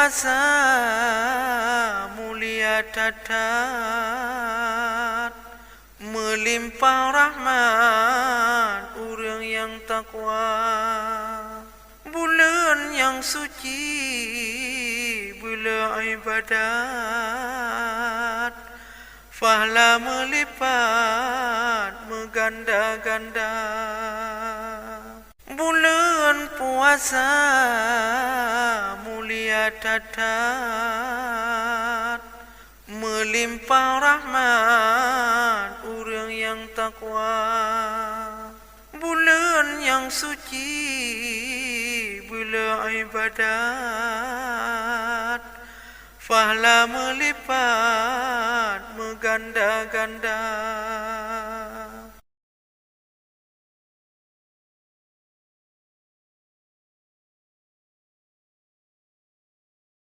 puasa mulia tatat, melimpah rahmat urang yang takwa. Bulan yang suci, bulan ibadat, pahala melipat mengganda-ganda. Bulan puasa mulia tatat, melimpah rahmat urang yang takwa. Bulan yang suci, bulan ibadat, pahala melipat mengganda-ganda.